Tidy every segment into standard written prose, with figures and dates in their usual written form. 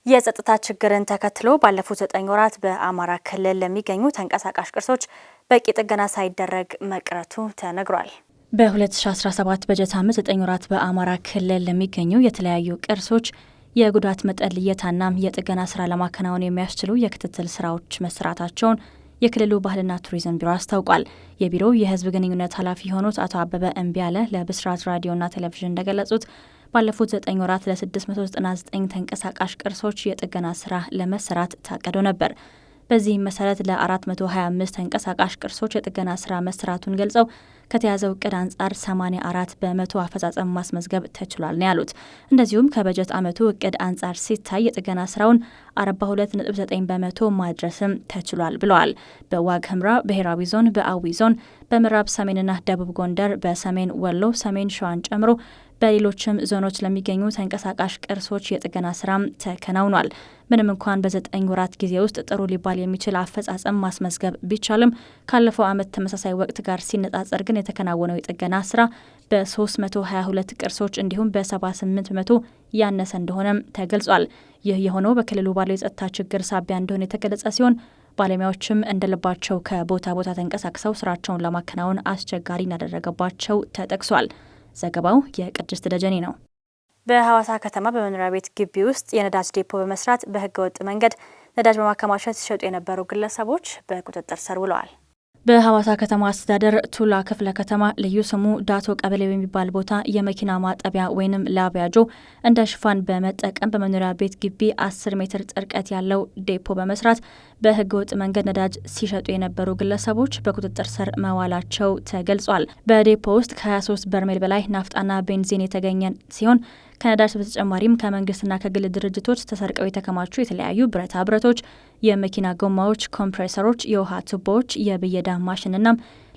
የጸጥታ ችግርን ተከትሎ ባለፉት 9 ወራት በአማራ ክልል ለሚገኙ ተንቀሳቃሽ ቅርሶች በቂ ጥገና ሳይደረግ መቅረቱ ተነግሯል። በ2017 በጀት ዓመት 9 ወራት በአማራ ክልል ለሚገኙ የተለያዩ ቅርሶች የጉዳት መጠን ልየታና የጥገና ስራ ለማከናወን የሚያስችሉ የክትትል ስራዎች መስራታቸውን የክልሉ ባህልና ቱሪዝም ቢሮ አስታውቋል። የቢሮው የህዝብ ግንኙነት ኃላፊ የሆኑት አቶ አበበ እምቢያለ ለብስራት ራዲዮና ቴሌቪዥን እንደገለጹት ባለፉት 9 ወራት ለ699 ተንቀሳቃሽ ቅርሶች የጥገና ስራ ለመሰራት ታቅዶ ነበር። በዚህም መሰረት ለ425 ተንቀሳቃሽ ቅርሶች የጥገና ስራ መሰራቱን ገልጸው ከተያዘው እቅድ አንጻር 84 በመቶ አፈጻጸም ማስመዝገብ ተችሏል ነው ያሉት። እንደዚሁም ከበጀት ዓመቱ እቅድ አንጻር ሲታይ የጥገና ስራውን 42.9 በመቶ ማድረስም ተችሏል ብለዋል። በዋግ ኽምራ ብሔራዊ ዞን፣ በአዊ ዞን፣ በምዕራብ ሰሜንና ደቡብ ጎንደር፣ በሰሜን ወሎ፣ ሰሜን ሸዋን ጨምሮ በሌሎችም ዞኖች ለሚገኙ ተንቀሳቃሽ ቅርሶች የጥገና ስራም ተከናውኗል። ምንም እንኳን በ9 ወራት ጊዜ ውስጥ ጥሩ ሊባል የሚችል አፈጻጸም ማስመዝገብ ቢቻልም ካለፈው ዓመት ተመሳሳይ ወቅት ጋር ሲነጻጸር ግን የተከናወነው የጥገና ስራ በ322 ቅርሶች እንዲሁም በ78 በመቶ ያነሰ እንደሆነም ተገልጿል። ይህ የሆነው በክልሉ ባለው የጸጥታ ችግር ሳቢያ እንደሆነ የተገለጸ ሲሆን ባለሙያዎችም እንደልባቸው ከቦታ ቦታ ተንቀሳቅሰው ስራቸውን ለማከናወን አስቸጋሪ እንዳደረገባቸው ተጠቅሷል። ዘገባው የቅድስት ደጀኔ ነው። በሐዋሳ ከተማ በመኖሪያ ቤት ግቢ ውስጥ የነዳጅ ዴፖ በመስራት በህገወጥ መንገድ ነዳጅ በማከማቸት ሲሸጡ የነበሩ ግለሰቦች በቁጥጥር ስር ውለዋል። በሐዋሳ ከተማ አስተዳደር ቱላ ክፍለ ከተማ ልዩ ስሙ ዳቶ ቀበሌ በሚባል ቦታ የመኪና ማጠቢያ ወይንም ላቢያጆ እንደ ሽፋን በመጠቀም በመኖሪያ ቤት ግቢ 10 ሜትር ጥልቀት ያለው ዴፖ በመስራት በህገ ወጥ መንገድ ነዳጅ ሲሸጡ የነበሩ ግለሰቦች በቁጥጥር ስር መዋላቸው ተገልጿል። በዴፖ ውስጥ ከ23 በርሜል በላይ ናፍጣና ቤንዚን የተገኘ ሲሆን ከነዳጅ በተጨማሪም ከመንግስትና ከግል ድርጅቶች ተሰርቀው የተከማቹ የተለያዩ ብረታ ብረቶች፣ የመኪና ጎማዎች፣ ኮምፕሬሰሮች፣ የውሃ ቱቦዎች፣ የብየዳ ማሽንና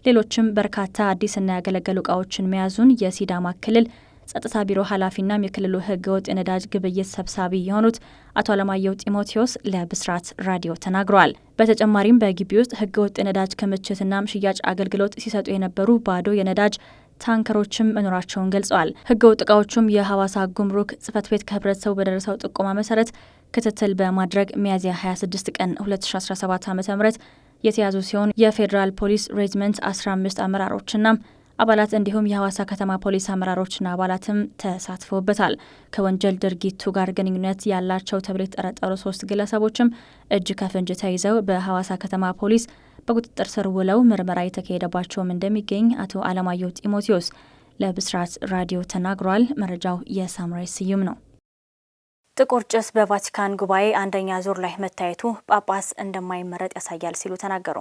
ሌሎችም በርካታ አዲስና ያገለገሉ እቃዎችን መያዙን የሲዳማ ክልል ጸጥታ ቢሮ ኃላፊና የክልሉ ህገ ወጥ የነዳጅ ግብይት ሰብሳቢ የሆኑት አቶ አለማየሁ ጢሞቴዎስ ለብስራት ራዲዮ ተናግረዋል። በተጨማሪም በግቢ ውስጥ ህገ ወጥ የነዳጅ ክምችትና ሽያጭ አገልግሎት ሲሰጡ የነበሩ ባዶ የነዳጅ ታንከሮችም መኖራቸውን ገልጸዋል። ህገወጥ እቃዎቹም የሐዋሳ ጉምሩክ ጽህፈት ቤት ከህብረተሰቡ በደረሰው ጥቆማ መሰረት ክትትል በማድረግ ሚያዝያ 26 ቀን 2017 ዓ.ም የተያዙ ሲሆን የፌዴራል ፖሊስ ሬጅመንት 15 አመራሮችና አባላት እንዲሁም የሐዋሳ ከተማ ፖሊስ አመራሮችና አባላትም ተሳትፈውበታል። ከወንጀል ድርጊቱ ጋር ግንኙነት ያላቸው ተብለው የተጠረጠሩ 3 ግለሰቦችም እጅ ከፍንጅ ተይዘው በሐዋሳ ከተማ ፖሊስ በቁጥጥር ስር ውለው ምርመራ የተካሄደባቸውም እንደሚገኝ አቶ አለማየሁ ጢሞቴዎስ ለብስራት ራዲዮ ተናግሯል። መረጃው የሳምራይ ስዩም ነው። ጥቁር ጭስ በቫቲካን ጉባኤ አንደኛ ዙር ላይ መታየቱ ጳጳስ እንደማይመረጥ ያሳያል ሲሉ ተናገሩ።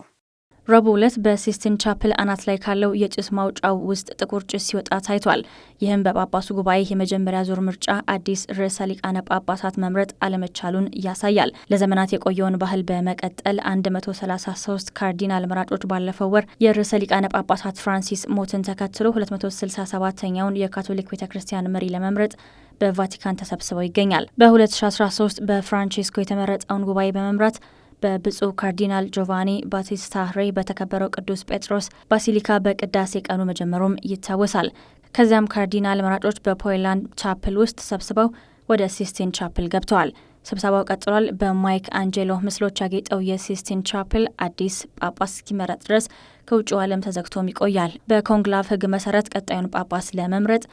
ረቡዕ ዕለት በሲስቲን ቻፕል አናት ላይ ካለው የጭስ ማውጫው ውስጥ ጥቁር ጭስ ሲወጣ ታይቷል። ይህም በጳጳሱ ጉባኤ የመጀመሪያ ዙር ምርጫ አዲስ ርዕሰ ሊቃነ ጳጳሳት መምረጥ አለመቻሉን ያሳያል። ለዘመናት የቆየውን ባህል በመቀጠል 133 ካርዲናል መራጮች ባለፈው ወር የርዕሰ ሊቃነ ጳጳሳት ፍራንሲስ ሞትን ተከትሎ 267ኛውን የካቶሊክ ቤተ ክርስቲያን መሪ ለመምረጥ በቫቲካን ተሰብስበው ይገኛል። በ2013 በፍራንቼስኮ የተመረጠውን ጉባኤ በመምራት በብፁዕ ካርዲናል ጆቫኒ ባቲስታ ሬ በተከበረው ቅዱስ ጴጥሮስ ባሲሊካ በቅዳሴ ቀኑ መጀመሩም ይታወሳል። ከዚያም ካርዲናል መራጮች በፖይላንድ ቻፕል ውስጥ ተሰብስበው ወደ ሲስቲን ቻፕል ገብተዋል። ስብሰባው ቀጥሏል። በማይክ አንጄሎ ምስሎች ያጌጠው የሲስቲን ቻፕል አዲስ ጳጳስ እስኪመረጥ ድረስ ከውጭው ዓለም ተዘግቶም ይቆያል። በኮንክላቭ ሕግ መሰረት ቀጣዩን ጳጳስ ለመምረጥ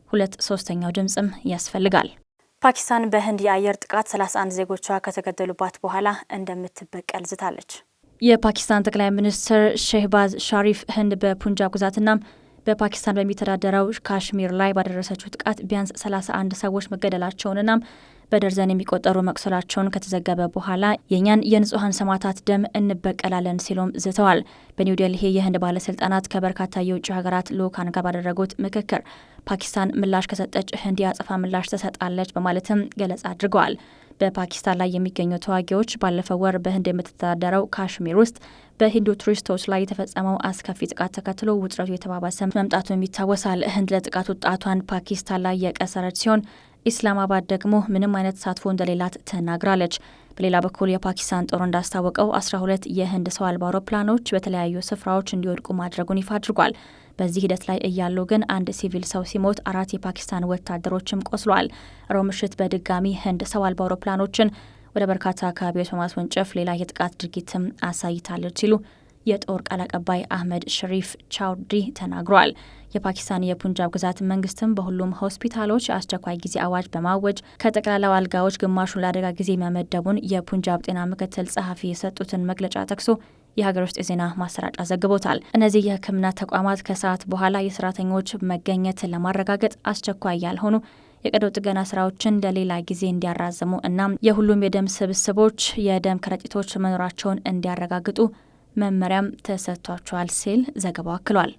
2/3 ድምፅም ያስፈልጋል። ፓኪስታን በህንድ የአየር ጥቃት 31 ዜጎቿ ከተገደሉባት በኋላ እንደምትበቀል ዝታለች። የፓኪስታን ጠቅላይ ሚኒስትር ሼህባዝ ሻሪፍ ህንድ በፑንጃብ ግዛትና በፓኪስታን በሚተዳደረው ካሽሚር ላይ ባደረሰችው ጥቃት ቢያንስ 31 ሰዎች መገደላቸውንና በደርዘን የሚቆጠሩ መቁሰላቸውን ከተዘገበ በኋላ የእኛን የንጹሐን ሰማዕታት ደም እንበቀላለን ሲሉም ዝተዋል። በኒው ዴልሂ የህንድ ባለስልጣናት ከበርካታ የውጭ ሀገራት ልዑካን ጋር ባደረጉት ምክክር ፓኪስታን ምላሽ ከሰጠች ህንድ የአጸፋ ምላሽ ትሰጣለች በማለትም ገለጻ አድርገዋል። በፓኪስታን ላይ የሚገኙ ተዋጊዎች ባለፈው ወር በህንድ የምትተዳደረው ካሽሚር ውስጥ በሂንዱ ቱሪስቶች ላይ የተፈጸመው አስከፊ ጥቃት ተከትሎ ውጥረቱ የተባባሰ መምጣቱም ይታወሳል። ህንድ ለጥቃቱ ጣቷን ፓኪስታን ላይ የቀሰረች ሲሆን ኢስላማባድ ደግሞ ምንም አይነት ተሳትፎ እንደሌላት ተናግራለች። በሌላ በኩል የፓኪስታን ጦር እንዳስታወቀው 12 የህንድ ሰው አልባ አውሮፕላኖች በተለያዩ ስፍራዎች እንዲወድቁ ማድረጉን ይፋ አድርጓል። በዚህ ሂደት ላይ እያሉ ግን አንድ ሲቪል ሰው ሲሞት 4 የፓኪስታን ወታደሮችም ቆስሏል። ሮብ ምሽት በድጋሚ ህንድ ሰው አልባ አውሮፕላኖችን ወደ በርካታ አካባቢዎች በማስወንጨፍ ሌላ የጥቃት ድርጊትም አሳይታለች ሲሉ የጦር ቃል አቀባይ አህመድ ሸሪፍ ቻውድሪ ተናግረዋል። የፓኪስታን የፑንጃብ ግዛት መንግስትም በሁሉም ሆስፒታሎች የአስቸኳይ ጊዜ አዋጅ በማወጅ ከጠቅላላው አልጋዎች ግማሹን ለአደጋ ጊዜ መመደቡን የፑንጃብ ጤና ምክትል ጸሐፊ የሰጡትን መግለጫ ጠቅሶ የሀገር ውስጥ የዜና ማሰራጫ ዘግቦታል። እነዚህ የሕክምና ተቋማት ከሰዓት በኋላ የሰራተኞች መገኘትን ለማረጋገጥ አስቸኳይ ያልሆኑ የቀዶ ጥገና ስራዎችን ለሌላ ጊዜ እንዲያራዝሙ እናም የሁሉም የደም ስብስቦች የደም ከረጢቶች መኖራቸውን እንዲያረጋግጡ መመሪያም ተሰጥቷቸዋል ሲል ዘገባው አክሏል።